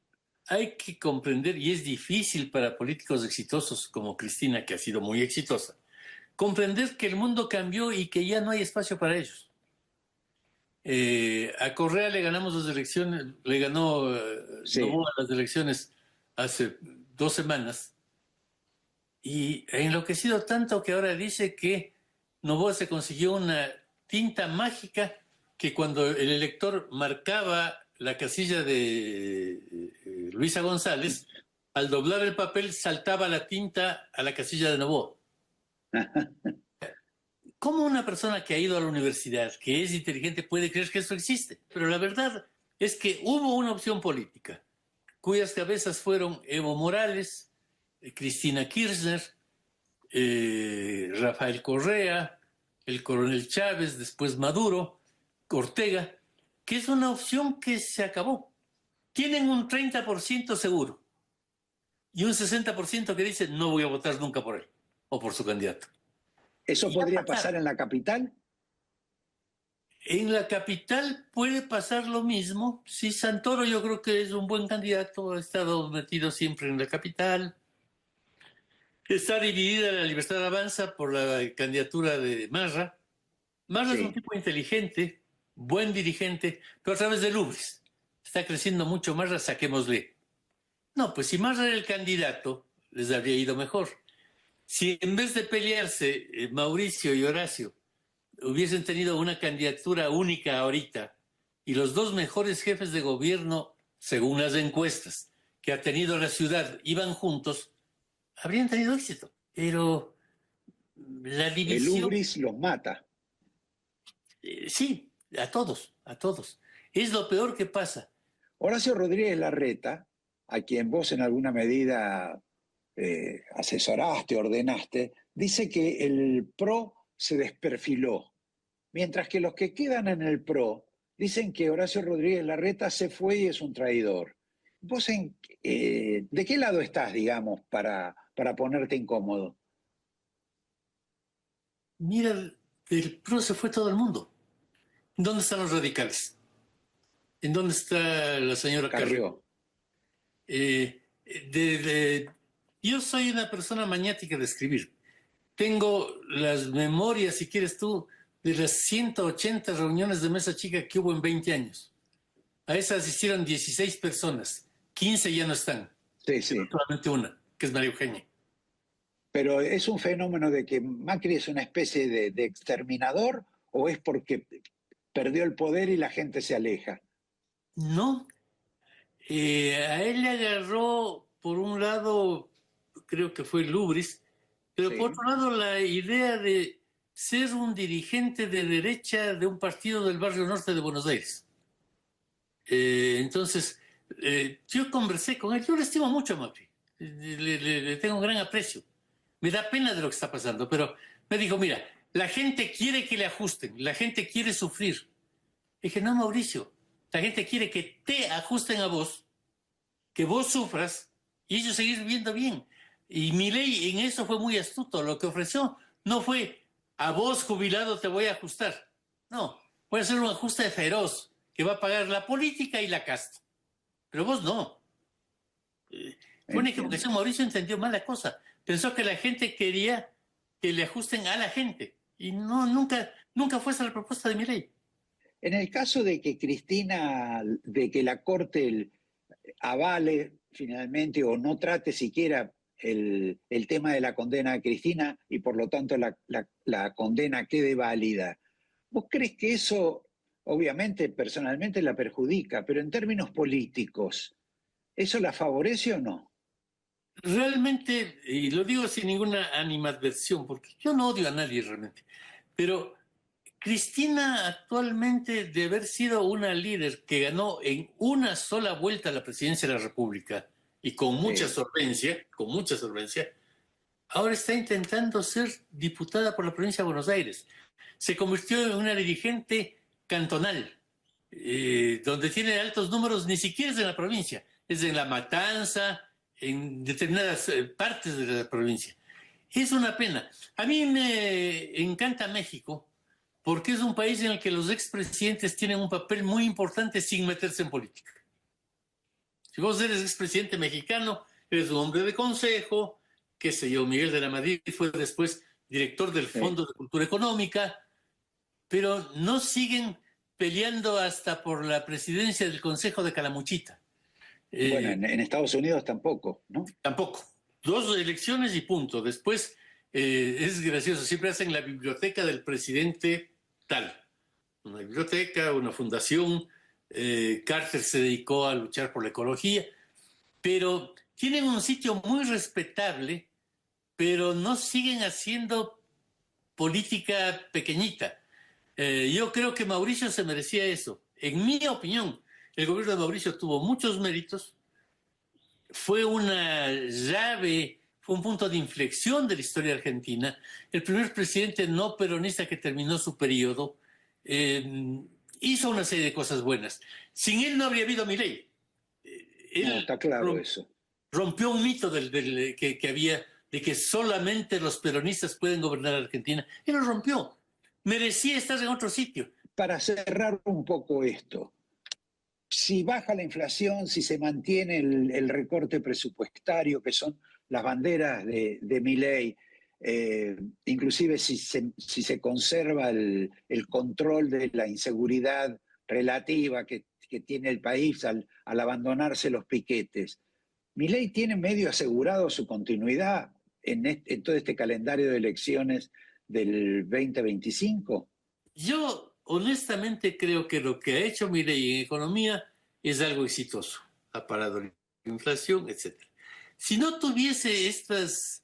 hay que comprender, y es difícil para políticos exitosos como Cristina, que ha sido muy exitosa, comprender que el mundo cambió y que ya no hay espacio para ellos. A Correa le ganamos las elecciones, le ganó Noboa las elecciones hace 2 semanas, y ha enloquecido tanto que ahora dice que Noboa se consiguió una tinta mágica que cuando el elector marcaba la casilla de Luisa González, al doblar el papel saltaba la tinta a la casilla de Noboa. ¿Cómo una persona que ha ido a la universidad, que es inteligente, puede creer que eso existe? Pero la verdad es que hubo una opción política, cuyas cabezas fueron Evo Morales, Cristina Kirchner, Rafael Correa, el coronel Chávez, después Maduro, Ortega, que es una opción que se acabó. Tienen un 30% seguro y un 60% que dice no voy a votar nunca por él o por su candidato. ¿Eso podría pasar en la capital? En la capital puede pasar lo mismo. Sí, Santoro yo creo que es un buen candidato, ha estado metido siempre en la capital. Está dividida la Libertad Avanza por la candidatura de Marra. Marra es un tipo inteligente, buen dirigente, pero a través de Lubres. Está creciendo mucho Marra, saquémosle. No, pues si Marra era el candidato, les habría ido mejor. Si en vez de pelearse Mauricio y Horacio hubiesen tenido una candidatura única ahorita y los 2 mejores jefes de gobierno, según las encuestas, que ha tenido la ciudad, iban juntos, habrían tenido éxito. Pero la división... El Ubris los mata. Sí, a todos. Es lo peor que pasa. Horacio Rodríguez Larreta, a quien vos en alguna medida asesoraste, ordenaste, dice que el PRO se desperfiló, mientras que los que quedan en el PRO dicen que Horacio Rodríguez Larreta se fue y es un traidor. ¿Vos de qué lado estás, digamos, para ponerte incómodo? Mira, del PRO se fue todo el mundo. ¿Dónde están los radicales? ¿En dónde está la señora Carrió? Yo soy una persona maniática de escribir. Tengo las memorias, si quieres tú, de las 180 reuniones de mesa chica que hubo en 20 años. A esas asistieron 16 personas, 15 ya no están. Sí, sí. Solamente una, que es María Eugenia. Pero ¿es un fenómeno de que Macri es una especie de exterminador o es porque perdió el poder y la gente se aleja? No. A él le agarró, por un lado, creo que fue Lubris, pero Sí. por otro lado la idea de ser un dirigente de derecha de un partido del barrio norte de Buenos Aires. Entonces, yo conversé con él, yo le estimo mucho a Macri, le tengo un gran aprecio. Me da pena de lo que está pasando, pero me dijo, mira, la gente quiere que le ajusten, la gente quiere sufrir. Dije, no, Mauricio, la gente quiere que te ajusten a vos, que vos sufras y ellos seguir viviendo bien. Y Milei en eso fue muy astuto. Lo que ofreció no fue a vos jubilado te voy a ajustar. No, voy a hacer un ajuste feroz que va a pagar la política y la casta. Pero vos no. Fue una equivocación. Mauricio entendió mal la cosa. Pensó que la gente quería que le ajusten a la gente. Y no, nunca fue esa la propuesta de Milei. En el caso de que Cristina, de que la Corte avale finalmente o no trate siquiera el tema de la condena de Cristina y por lo tanto la condena quede válida, ¿vos crees que eso, obviamente, personalmente la perjudica, pero en términos políticos, ¿eso la favorece o no? Realmente, y lo digo sin ninguna animadversión, porque yo no odio a nadie realmente, pero Cristina actualmente, de haber sido una líder que ganó en una sola vuelta la presidencia de la República y con mucha solvencia, ahora está intentando ser diputada por la provincia de Buenos Aires. Se convirtió en una dirigente cantonal, donde tiene altos números, ni siquiera es en la provincia, es en La Matanza, en determinadas partes de la provincia. Es una pena. A mí me encanta México, porque es un país en el que los expresidentes tienen un papel muy importante sin meterse en política. Si vos eres expresidente mexicano, eres un hombre de consejo, qué sé yo, Miguel de la Madrid fue después director del Fondo de Cultura Económica, pero no siguen peleando hasta por la presidencia del Consejo de Calamuchita. Bueno, en Estados Unidos tampoco, ¿no? Tampoco. 2 elecciones y punto. Después es gracioso, siempre hacen la biblioteca del presidente tal. Una biblioteca, una fundación. Carter se dedicó a luchar por la ecología, pero tienen un sitio muy respetable, pero no siguen haciendo política pequeñita. Yo creo que Mauricio se merecía eso. En mi opinión, el gobierno de Mauricio tuvo muchos méritos, fue una llave, fue un punto de inflexión de la historia argentina, el primer presidente no peronista que terminó su periodo, hizo una serie de cosas buenas. Sin él no habría habido Milei. Él está claro eso. Rompió un mito que había de que solamente los peronistas pueden gobernar Argentina. Él lo rompió. Merecía estar en otro sitio. Para cerrar un poco esto, si baja la inflación, si se mantiene el recorte presupuestario, que son las banderas de Milei, inclusive si se conserva el control de la inseguridad relativa que tiene el país al abandonarse los piquetes, ¿Milei tiene medio asegurado su continuidad en todo este calendario de elecciones del 2025? Yo honestamente creo que lo que ha hecho Milei en economía es algo exitoso. Ha parado la inflación, etc. Si no tuviese estas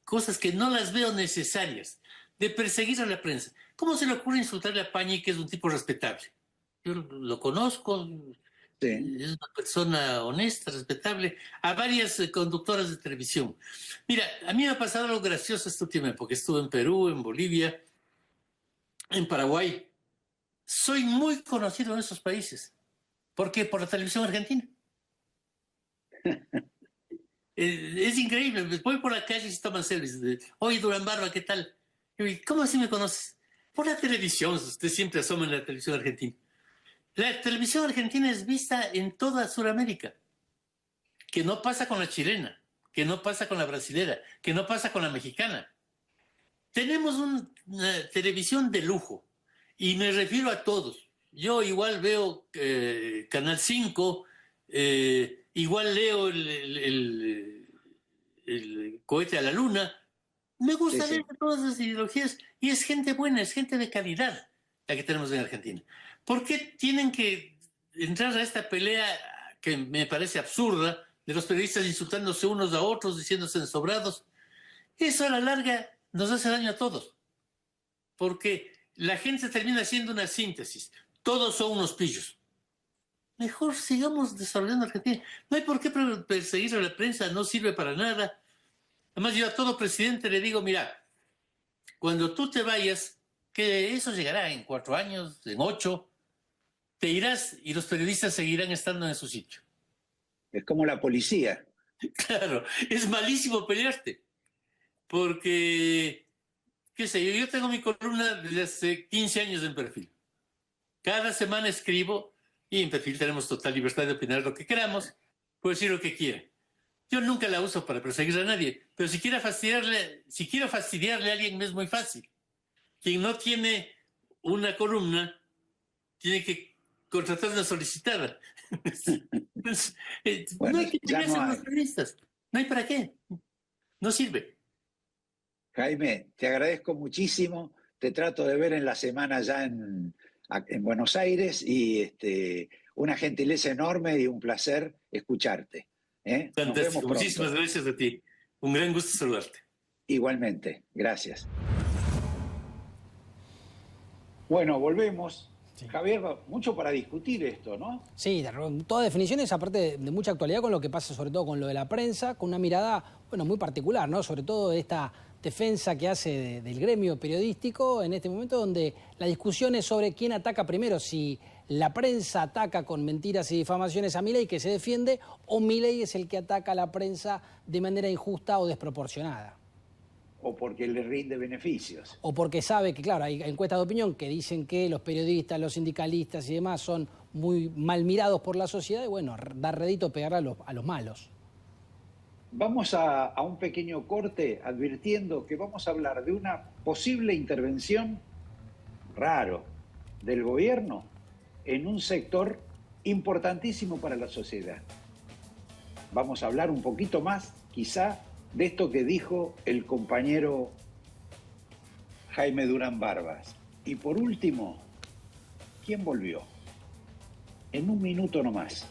cosas que no las veo necesarias, de perseguir a la prensa, ¿cómo se le ocurre insultarle a Pañi, que es un tipo respetable? Yo lo conozco, es una persona honesta, respetable, a varias conductoras de televisión. Mira, a mí me ha pasado algo gracioso este último tiempo, porque estuve en Perú, en Bolivia, en Paraguay. Soy muy conocido en esos países. ¿Por qué? Por la televisión argentina. Es increíble. Voy por la calle y se toman selfies. Oye, Durán Barba, ¿qué tal? Y, ¿cómo así me conoces? Por la televisión. Usted siempre asoma en la televisión argentina. La televisión argentina es vista en toda Sudamérica. Que no pasa con la chilena, que no pasa con la brasilera, que no pasa con la mexicana. Tenemos una televisión de lujo. Y me refiero a todos. Yo igual veo Canal 5, igual leo el cohete a la luna. Me gusta Sí, sí. leer todas las ideologías y es gente buena, es gente de calidad la que tenemos en Argentina. ¿Por qué tienen que entrar a esta pelea que me parece absurda de los periodistas insultándose unos a otros, diciéndose ensobrados? Eso a la larga nos hace daño a todos, porque la gente termina haciendo una síntesis. Todos son unos pillos. Mejor sigamos desarrollando Argentina. No hay por qué perseguir a la prensa, no sirve para nada. Además, yo a todo presidente le digo, mira, cuando tú te vayas, que eso llegará en 4 años, en 8, te irás y los periodistas seguirán estando en su sitio. Es como la policía. Claro, es malísimo pelearte, porque, qué sé yo tengo mi columna desde hace 15 años en Perfil. Cada semana escribo, y en Perfil tenemos total libertad de opinar lo que queramos, puedo decir lo que quiera. Yo nunca la uso para perseguir a nadie, pero si quiero fastidiarle a alguien es muy fácil. Quien no tiene una columna tiene que contratar una solicitada. Bueno, no hay que ya pelearse no con hay. los periodistas. No hay para qué. No sirve. Jaime, te agradezco muchísimo. Te trato de ver en la semana ya en Buenos Aires y una gentileza enorme y un placer escucharte. Nos vemos Fantástico. pronto. Muchísimas gracias a ti. Un gran gusto saludarte. Igualmente, gracias. Bueno, volvemos. Sí. Javier, mucho para discutir esto, ¿no? Sí, todas definiciones, aparte de mucha actualidad con lo que pasa sobre todo con lo de la prensa, con una mirada, bueno, muy particular, ¿no? Sobre todo de esta defensa que hace del gremio periodístico en este momento donde la discusión es sobre quién ataca primero, si la prensa ataca con mentiras y difamaciones a Milei, que se defiende, o Milei es el que ataca a la prensa de manera injusta o desproporcionada. O porque le rinde beneficios. O porque sabe que, claro, hay encuestas de opinión que dicen que los periodistas, los sindicalistas y demás son muy mal mirados por la sociedad y, bueno, da rédito pegar a los malos. Vamos a un pequeño corte advirtiendo que vamos a hablar de una posible intervención raro del gobierno en un sector importantísimo para la sociedad. Vamos a hablar un poquito más, quizá, de esto que dijo el compañero Jaime Durán Barbas. Y por último, ¿quién volvió? En un minuto nomás.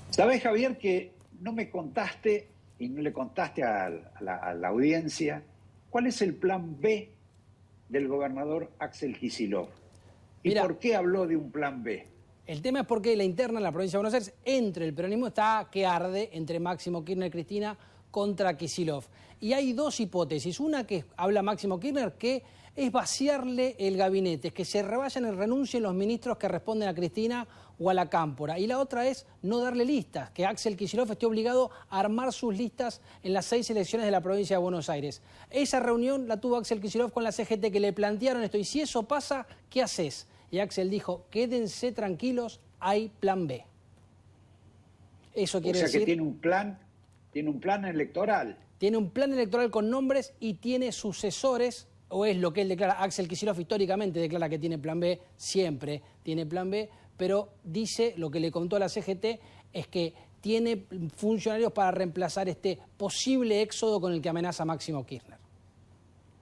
¿Sabés, Javier, que no me contaste y no le contaste a la audiencia cuál es el plan B del gobernador Axel Kicillof? ¿Y por qué habló de un plan B? El tema es porque la interna en la provincia de Buenos Aires, entre el peronismo, está que arde entre Máximo Kirchner y Cristina contra Kicillof. Y hay dos hipótesis. Una que habla Máximo Kirchner, que es vaciarle el gabinete, que se revayan y renuncien los ministros que responden a Cristina o a la Cámpora. Y la otra es no darle listas, que Axel Kicillof esté obligado a armar sus listas en las 6 elecciones de la provincia de Buenos Aires. Esa reunión la tuvo Axel Kicillof con la CGT, que le plantearon esto. Y si eso pasa, ¿qué haces? Y Axel dijo, quédense tranquilos, hay plan B. Eso quiere decir... O sea que tiene un plan electoral. Tiene un plan electoral con nombres y tiene sucesores, o es lo que él declara. Axel Kicillof históricamente declara que tiene plan B, siempre tiene plan B, pero dice, lo que le contó a la CGT, es que tiene funcionarios para reemplazar este posible éxodo con el que amenaza Máximo Kirchner.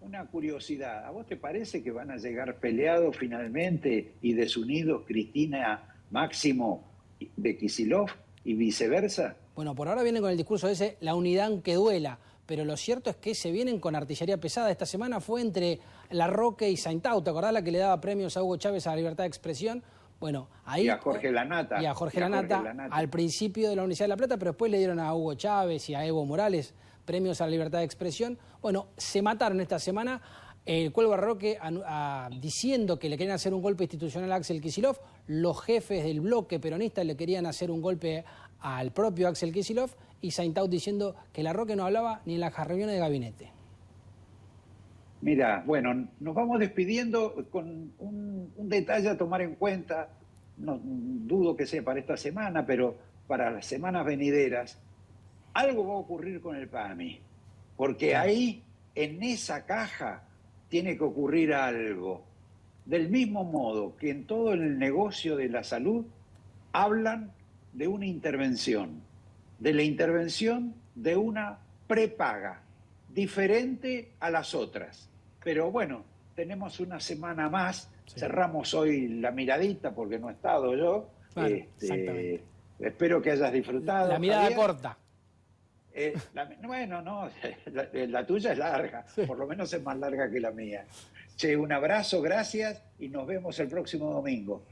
Una curiosidad, ¿a vos te parece que van a llegar peleados finalmente y desunidos Cristina, Máximo de Kicillof y viceversa? Bueno, por ahora vienen con el discurso ese, la unidad aunque duela, pero lo cierto es que se vienen con artillería pesada. Esta semana fue entre Larroque y Saintau, ¿te acordás la que le daba premios a Hugo Chávez a la libertad de expresión? Bueno, ahí... Y a Jorge Lanata. Y a Jorge Lanata al principio de la Universidad de La Plata, pero después le dieron a Hugo Chávez y a Evo Morales premios a la libertad de expresión. Bueno, se mataron esta semana. El Cuelgue Roque diciendo que le querían hacer un golpe institucional a Axel Kicillof, los jefes del bloque peronista le querían hacer un golpe al propio Axel Kicillof, y Saintaut diciendo que Larroque no hablaba ni en las reuniones de gabinete. Mira, bueno, nos vamos despidiendo con un detalle a tomar en cuenta. No dudo que sea para esta semana, pero para las semanas venideras, algo va a ocurrir con el PAMI, porque ahí, en esa caja, tiene que ocurrir algo. Del mismo modo que en todo el negocio de la salud hablan de una intervención, de la intervención de una prepaga, diferente a las otras. Pero bueno, tenemos una semana más, cerramos hoy la miradita porque no he estado yo. Claro, exactamente. Espero que hayas disfrutado. La mirada Javier. Corta. Bueno, no, la tuya es larga, por lo menos es más larga que la mía. Che, un abrazo, gracias y nos vemos el próximo domingo.